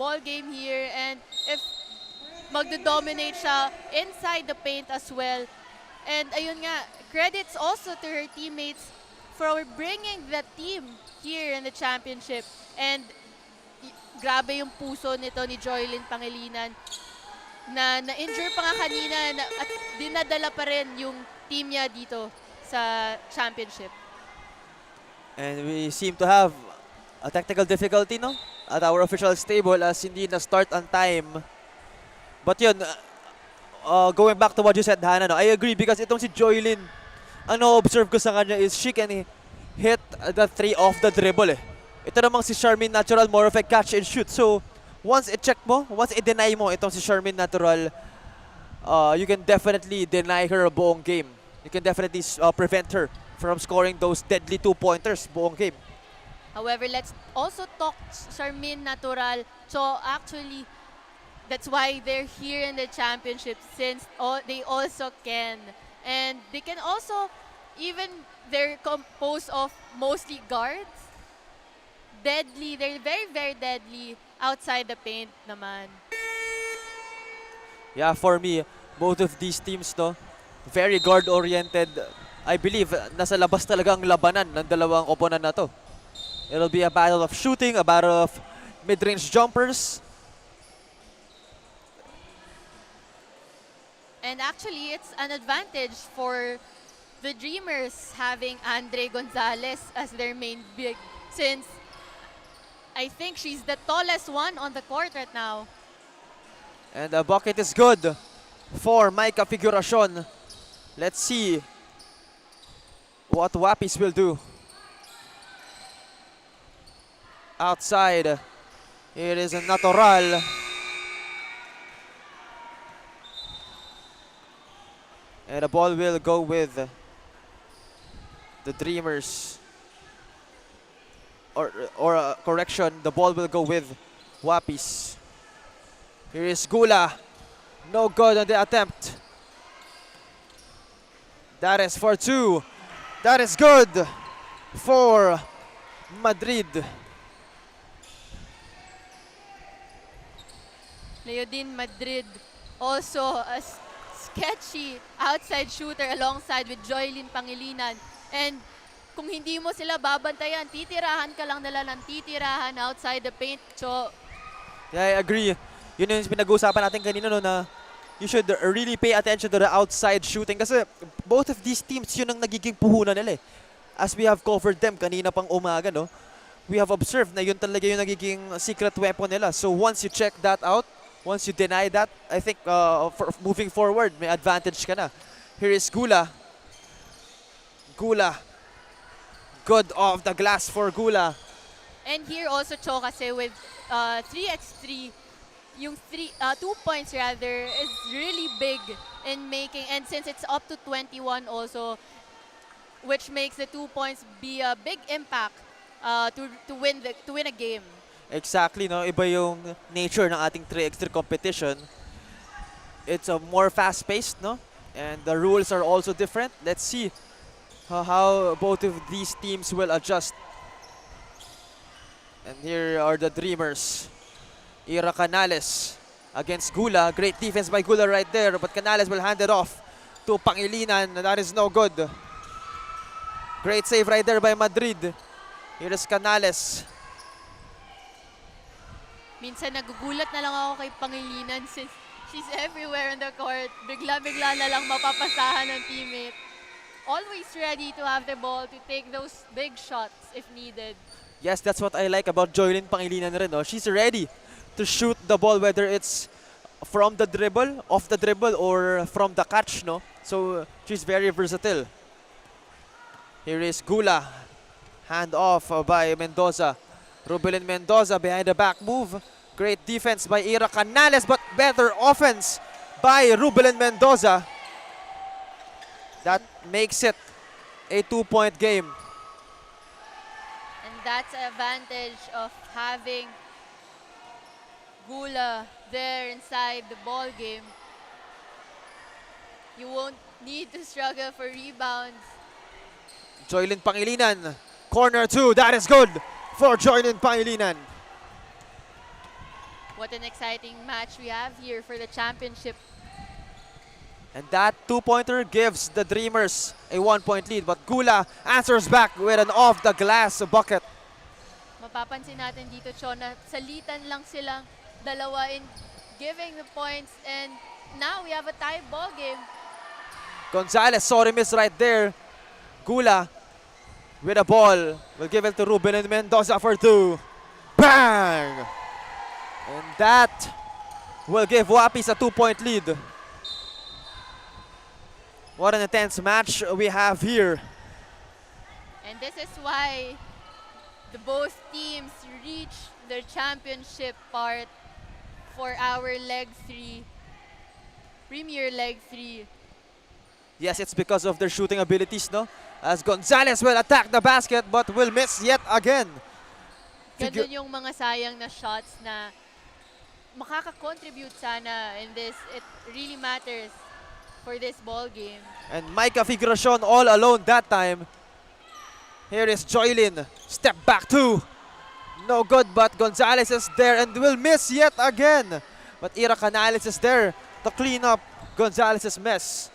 ball game here, and if magdo-dominate siya inside the paint as well. And ayun nga, credits also to her teammates for bringing the team here in the championship. And grabe yung puso nito ni Joylyn Pangilinan na na-injure pa nga kanina at dinadala pa rin yung team niya dito sa championship. And we seem to have a technical difficulty, no? At our official stable as hindi na-start on time. But yun, going back to what you said, Hannah, no? I agree because itong si Joylyn, ano observe ko sa kanya is she can hit the three off the dribble eh. Ito namang si Charmaine Natural, more of a catch and shoot. So, once i-check mo, once i-deny mo itong si Charmaine Natural, you can definitely deny her a buong game. You can definitely prevent her from scoring those deadly 2-pointers buong game. However, let's also talk Charmaine Natural. So actually, that's why they're here in the championship, since they also can. And they can also, even they're composed of mostly guards. Deadly, they're very, very deadly outside the paint naman. Yeah, for me, both of these teams, no, very guard-oriented. I believe nasa labas talaga ang labanan ng dalawang koponan na to. It'll be a battle of shooting, a battle of mid-range jumpers. And actually, it's an advantage for the Dreamers having Andre Gonzalez as their main big, since I think she's the tallest one on the court right now. And the bucket is good for Micah Figuracion. Let's see what Wappies will do. Outside, it is a Natural. And the ball will go with the Dreamers. Or correction, the ball will go with Wappies. Here is Gula. No good on the attempt. That is for two. That is good for Madrid. Leodin Madrid, also a sketchy outside shooter alongside with Joylyn Pangilinan. And kung hindi mo sila babantayan, titirahan ka lang nila ng titirahan outside the paint. So, yeah, I agree. Yun yung pinag-uusapan natin kanina, no, na you should really pay attention to the outside shooting kasi both of these teams yun ang nagiging puhunan nila eh. As we have covered them kanina pang umaga, no, we have observed na yun talaga yung nagiging secret weapon nila. So once you check that out, once you deny that, I think for moving forward, may advantage ka na. Here is Gula. Gula. Good off the glass for Gula. and here also Cho kasi with 3x3, yung 2 points rather, is really big in making, and since it's up to 21 also, which makes the 2 points be a big impact to win a game. Exactly, no? Iba yung nature ng ating 3x3 competition. It's a more fast-paced, no? And the rules are also different. Let's see how both of these teams will adjust. And here are the Dreamers. Ira Canales against Gula. Great defense by Gula right there, but Canales will hand it off to Pangilinan. That is no good. Great save right there by Madrid. Here is Canales. Minsan nagugulat na lang ako kay Pangilinan since she's everywhere on the court. Bigla-bigla na lang mapapasahan ng teammate. Always ready to have the ball to take those big shots if needed. Yes, that's what I like about Joylyn Pangilinan rin, no? She's ready to shoot the ball, whether it's from the dribble, off the dribble, or from the catch, no? So she's very versatile. Here is Gula. Hand off by Mendoza. Rubelin Mendoza behind the back move. Great defense by Ira Canales, but better offense by Rubelin Mendoza. That makes it a 2-point game. And that's the advantage of having Gula there inside the ball game. You won't need to struggle for rebounds. Joylyn Pangilinan. Corner 2, that is good for Joylyn Pangilinan. What an exciting match we have here for the championship. And that two-pointer gives the Dreamers a 1-point lead. But Gula answers back with an off-the-glass bucket. Mapapansin natin dito, Cho, na salitan lang silang dalawa in giving the points. And now we have a tie ball game. Gonzalez, sorry miss right there. Gula with a ball. Will give it to Ruben and Mendoza for two. Bang! And that will give Wappies a 2-point lead. What an intense match we have here. And this is why the both teams reach the championship part for our leg 3, Premier Leg 3. Yes, it's because of their shooting abilities, no? As Gonzalez will attack the basket but will miss yet again. Ganun yung mga sayang na shots na makaka-contribute sana in this. It really matters for this ball game. And Micah Figuracion all alone that time. Here is Joylin. Step back two. No good, but Gonzalez is there and will miss yet again. But Ira Canales is there to clean up Gonzalez's mess.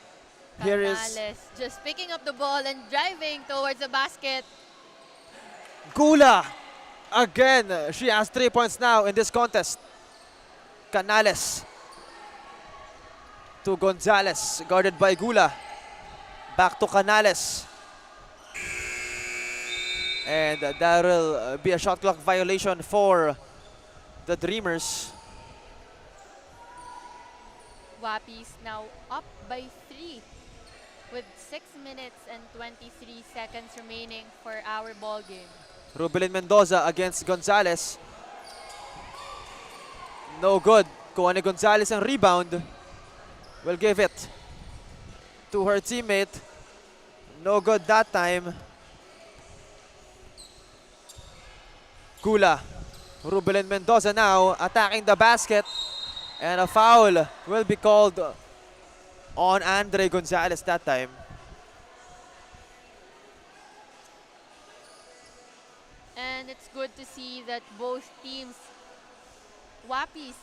Here is Canales just picking up the ball and driving towards the basket. Gula. Again, she has 3 points now in this contest. Canales to Gonzalez, guarded by Gula. Back to Canales. And that will be a shot clock violation for the Dreamers. Wappies now up by 3 with 6 minutes and 23 seconds remaining for our ball game. Rubelin Mendoza against Gonzalez. No good. Kuha ni Gonzalez ang rebound. Will give it to her teammate. No good that time. Gula. Rubelin Mendoza now attacking the basket. And a foul will be called on Andre Gonzalez that time. And it's good to see that both teams, Wappies,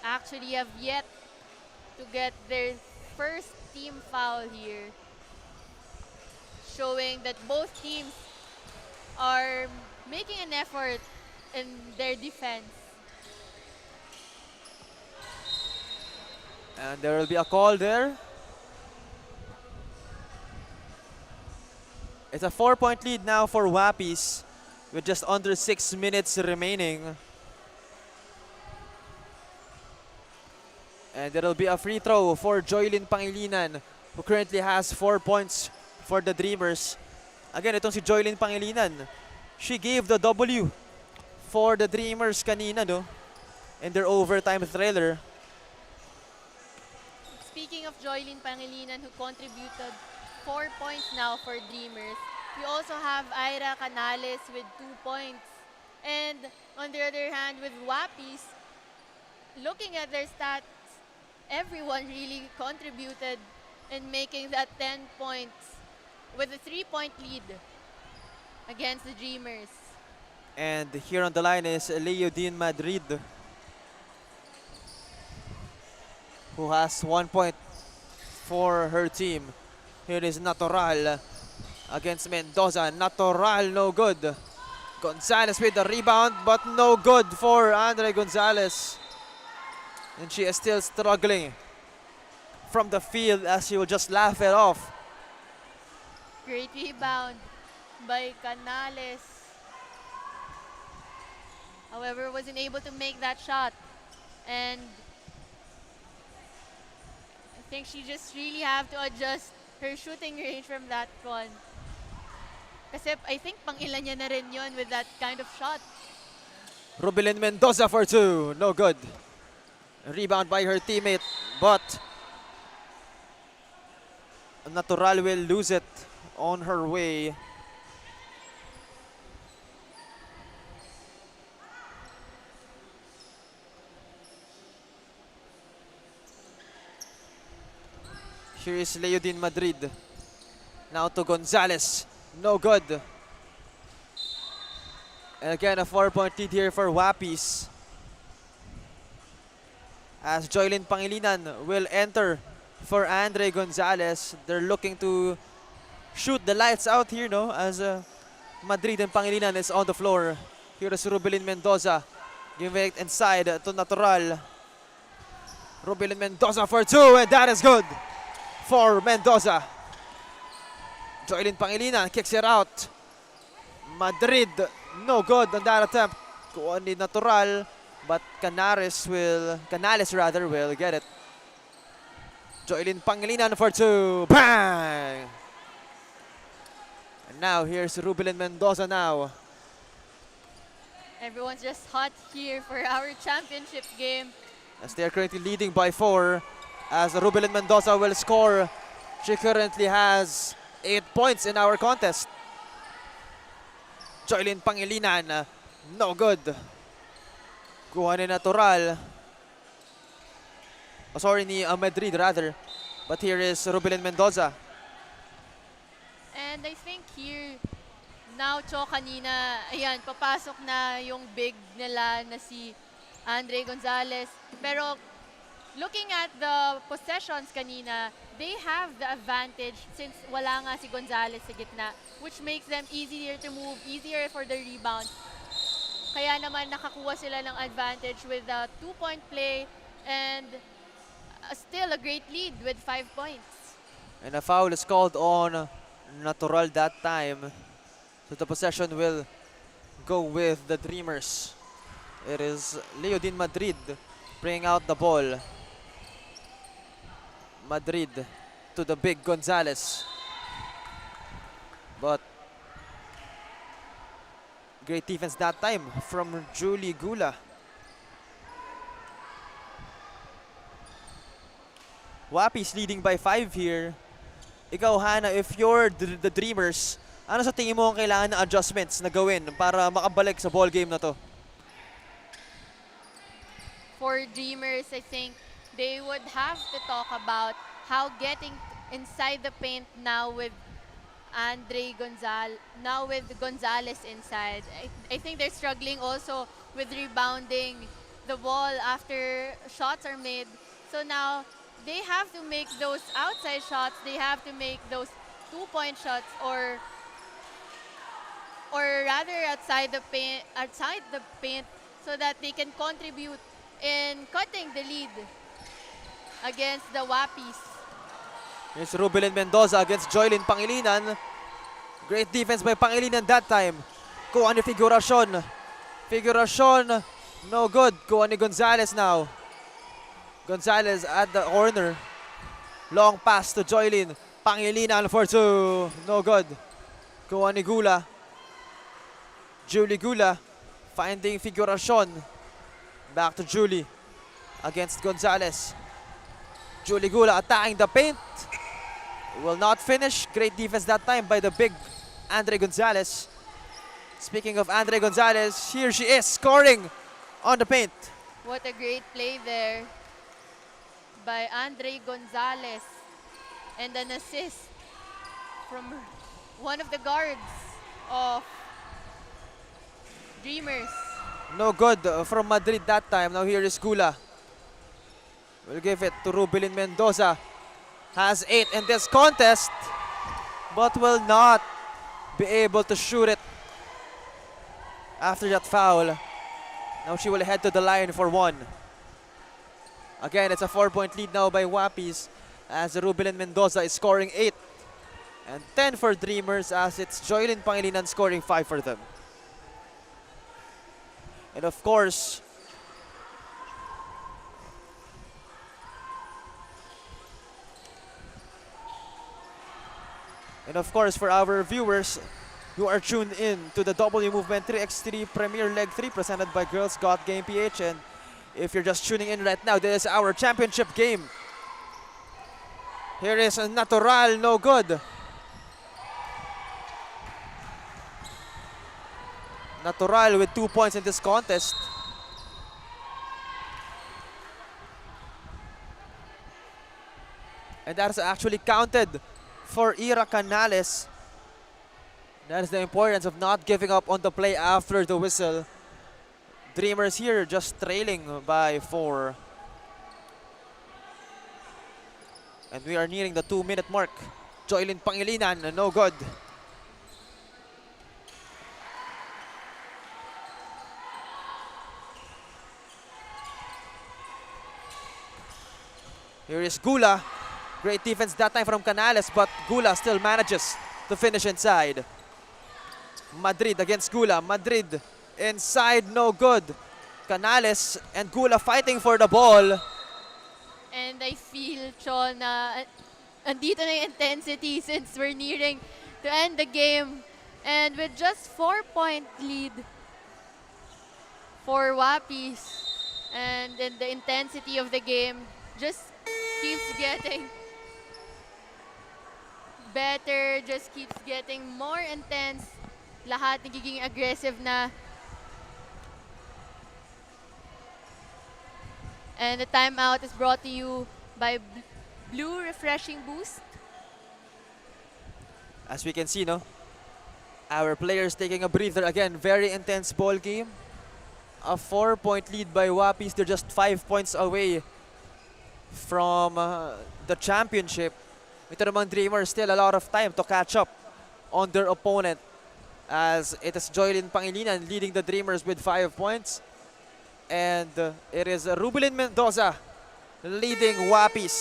actually have yet to get their first team foul here. Showing that both teams are making an effort in their defense. And there will be a call there. It's a 4-point lead now for Wappies with just under 6 minutes remaining. And there will be a free throw for Joylin Pangilinan, who currently has 4 points for the Dreamers. Again, itong si Joylin Pangilinan. She gave the W for the Dreamers kanina, no? In their overtime thriller. Speaking of Joylin Pangilinan, who contributed 4 points now for Dreamers, we also have Ira Canales with 2 points. And on the other hand, with Wappies, looking at their stats, everyone really contributed in making that 10 points with a 3-point lead against the Dreamers. And here on the line is Leodine Madrid, who has 1 point for her team. Here is Natural against Mendoza. Natural, no good. Gonzalez with the rebound, but no good for Andre Gonzalez. And she is still struggling from the field as she will just laugh it off. Great rebound by Canales. However, wasn't able to make that shot. And I think she just really have to adjust her shooting range from that one. Kasi I think pang-ilan niya na rin yun with that kind of shot. Rubelin Mendoza for two, no good. Rebound by her teammate, but Natural will lose it on her way. Here is Leodine Madrid. Now to Gonzalez. No good. And again, a 4-point lead here for Wappies. as Joylyn Pangilinan will enter for Andre Gonzalez. They're looking to shoot the lights out here, no? As Madrid and Pangilinan is on the floor. Here is Rubilin Mendoza giving it inside to Natural. Rubilin Mendoza for two, and that is good for Mendoza. Joylyn Pangilinan kicks it out. Madrid, no good on that attempt. Only Natural, but Canales will get it. Joylyn Pangilinan for two, bang! And now here's Rubilin Mendoza now. Everyone's just hot here for our championship game. As they are currently leading by 4, as Rubilin Mendoza will score. She currently has 8 points in our contest. Joylyn Pangilinan, no good. Kuha ni Natural. Oh, sorry, ni Madrid rather. But here is Rubilin Mendoza. And I think here, now Cho kanina, ayan, papasok na yung big nila na si Andre Gonzalez. Pero looking at the possessions kanina, they have the advantage since wala nga si Gonzalez sa gitna, which makes them easier to move, easier for the rebound. Kaya naman nakakuha sila ng advantage with the 2-point play and still a great lead with 5 points. And a foul is called on Natural that time. So the possession will go with the Dreamers. It is Leodin Madrid bringing out the ball. Madrid to the big Gonzalez. But great defense that time from Julie Gula. Wappies leading by 5 here. Ikaw, Hana, if you're the Dreamers, ano sa tingin mo ang kailangan ng adjustments na gawin para makabalik sa ball game na to? For Dreamers, I think they would have to talk about how getting inside the paint now with Gonzalez inside. I think they're struggling also with rebounding the ball after shots are made. So now they have to make those outside shots. They have to make those 2-point shots or rather outside the paint so that they can contribute in cutting the lead against the Wappies. Here's Rubilin Mendoza against Joylyn Pangilinan. Great defense by Pangilinan that time. Kuha ni Figuracion. Figuracion, no good. Kuha ni Gonzalez now. Gonzalez at the corner. Long pass to Joylyn. Pangilinan for two. No good. Kuha ni Gula. Julie Gula finding Figuracion. Back to Julie against Gonzalez. Julie Gula attacking the paint. Will not finish. Great defense that time by the big Andre Gonzalez. Speaking of Andre Gonzalez, here she is scoring on the paint. What a great play there by Andre Gonzalez. And an assist from one of the guards of Dreamers. No good from Madrid that time. Now here is Gula. We'll give it to Rubilin Mendoza. Has 8 in this contest, but will not be able to shoot it after that foul. Now she will head to the line for 1. Again, it's a 4-point lead now by Wappies as Rubilin Mendoza is scoring 8. And 10 for Dreamers as it's Joylyn Pangilinan scoring 5 for them. And of course, for our viewers who are tuned in to the WMovement 3x3 Premier Leg 3 presented by Girls Got Game PH. And if you're just tuning in right now, this is our championship game. Here is Natural, no good. Natural with 2 points in this contest. And that is actually counted for Ira Canales. That is the importance of not giving up on the play after the whistle. Dreamers here just trailing by 4. And we are nearing the 2-minute mark. Joylyn Pangilinan, no good. Here is Gula. Great defense that time from Canales, but Gula still manages to finish inside. Madrid against Gula. Madrid inside, no good. Canales and Gula fighting for the ball. And I feel, Cho, na andito na yung intensity since we're nearing to end the game. And with just 4-point lead for Wappies, and then the intensity of the game just keeps getting better, just keeps getting more intense. Lahat nagiging aggressive na. And the timeout is brought to you by Blue Refreshing Boost. As we can see, no, our players taking a breather again. Very intense ball game. A 4-point lead by Wappies. They're just 5 points away from the championship. Ito namang Dreamers, still a lot of time to catch up on their opponent, as it is Joylyn Pangilinan leading the Dreamers with 5 points. And it is Rubilin Mendoza leading Wappies.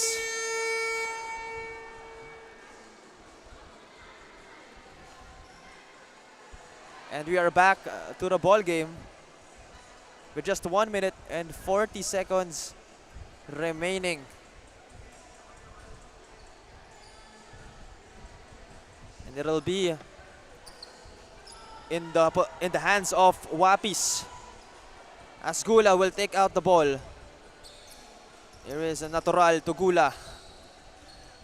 And we are back to the ball game with just 1 minute and 40 seconds remaining. And it'll be in the hands of Wappies, as Gula will take out the ball. Here is a natural to Gula.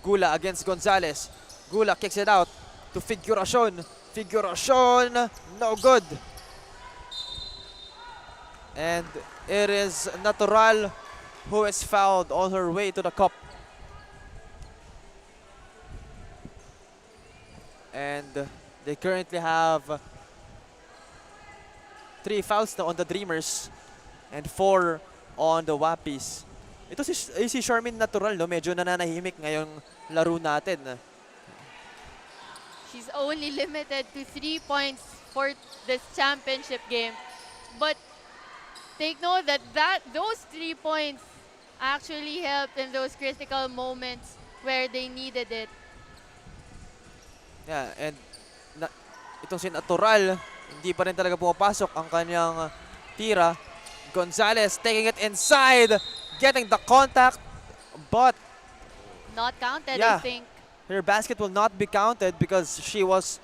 Gula against Gonzalez. Gula kicks it out to Figuracion. Figuracion, no good. And it is Natural who is fouled on her way to the cup. And they currently have 3 fouls now on the Dreamers and 4 on the Wappies. Ito si Charmaine Natural, no? Medyo nananahimik ngayong laro natin. She's only limited to 3 points for this championship game. But take note that those 3 points actually helped in those critical moments where they needed it. Yeah, and itong si Natural, hindi pa rin talaga pumapasok ang kanyang tira. Gonzalez taking it inside, getting the contact, but not counted, yeah, I think. her basket will not be counted because she was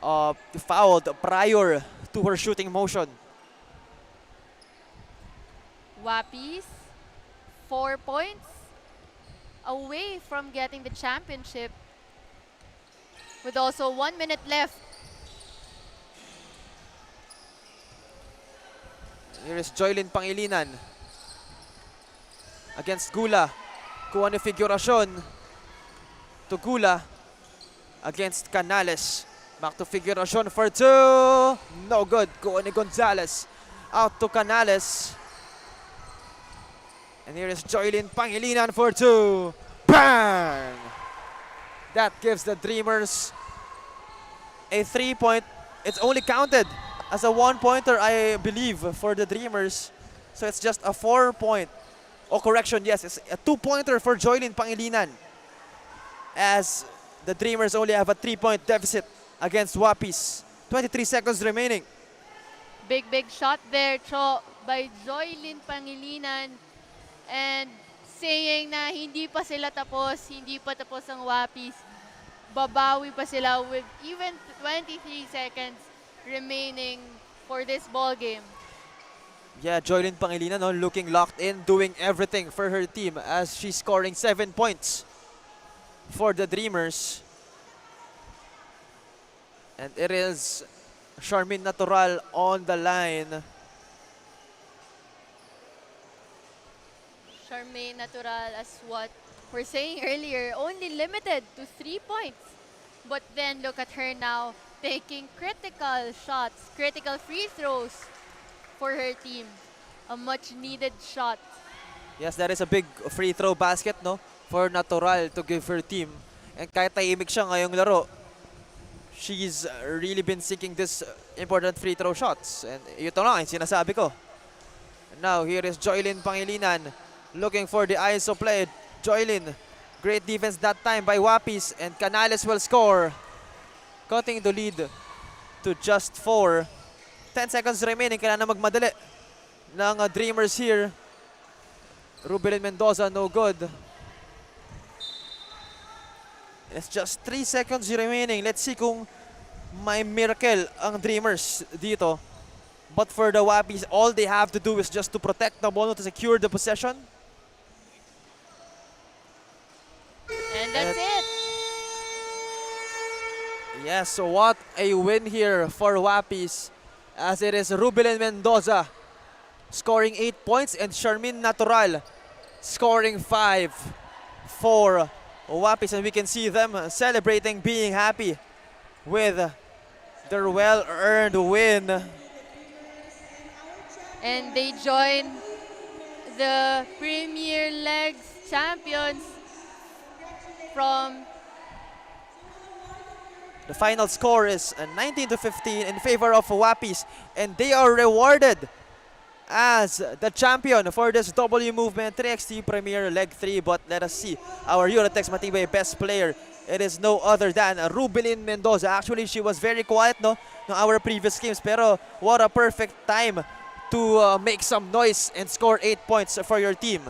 fouled prior to her shooting motion. Wappies, 4 points away from getting the championship with also 1 minute left. Here is Joylyn Pangilinan against Gula. Kuha ni Figuracion to Gula against Canales. Back to Figuracion for 2. No good. Kuha ni Gonzalez. Out to Canales. And here is Joylyn Pangilinan for 2. Bang! That gives the Dreamers a 3-point. It's only counted as a 1-pointer, I believe, for the Dreamers. So it's just a 4-point. Oh, correction, yes, it's a 2-pointer for Joylyn Pangilinan, as the Dreamers only have a 3-point deficit against Wappies. 23 seconds remaining. Big shot there, Cho, by Joylyn Pangilinan, and saying na hindi pa sila tapos, hindi pa tapos ang Wappies. Babawi pa sila with even 23 seconds remaining for this ball game. Yeah, Joylyn Pangilinan, no, looking locked in, doing everything for her team as she's scoring 7 points for the Dreamers. And it is Charmaine Natural on the line. Charmaine Natural, as what we're saying earlier, only limited to 3 points. But then look at her now taking critical shots, critical free throws for her team. A much needed shot. Yes, that is a big free throw basket, no? for Natural to give her team. And kahit tahimik siya ngayong laro, she's really been seeking this important free throw shots. And ito na yung sinasabi ko. Now, here is Joylyn Pangilinan looking for the ISO play. Joylyn, great defense that time by Wappies, and Canales will score, cutting the lead to just 4. 10 seconds remaining, kailangan na magmadali ng Dreamers here. Rubelin Mendoza, no good. It's just 3 seconds remaining. Let's see kung may miracle ang Dreamers dito. But for the Wappies, all they have to do is just to protect the ball, to secure the possession. And that's it. Yes, so what a win here for Wappies, as it is Rubelin Mendoza scoring 8 points and Charmin Natural scoring 5 for Wappies. And we can see them celebrating, being happy with their well-earned win. And they join the Premier League's champions from... The final score is 19-15 in favor of Wappies, and they are rewarded as the champion for this WMovement 3x3 Premier Leg 3. But let us see our Eurotex Matibay best player. It is no other than Rubelin Mendoza. Actually, she was very quiet no our previous games, pero what a perfect time to make some noise and score 8 points for your team.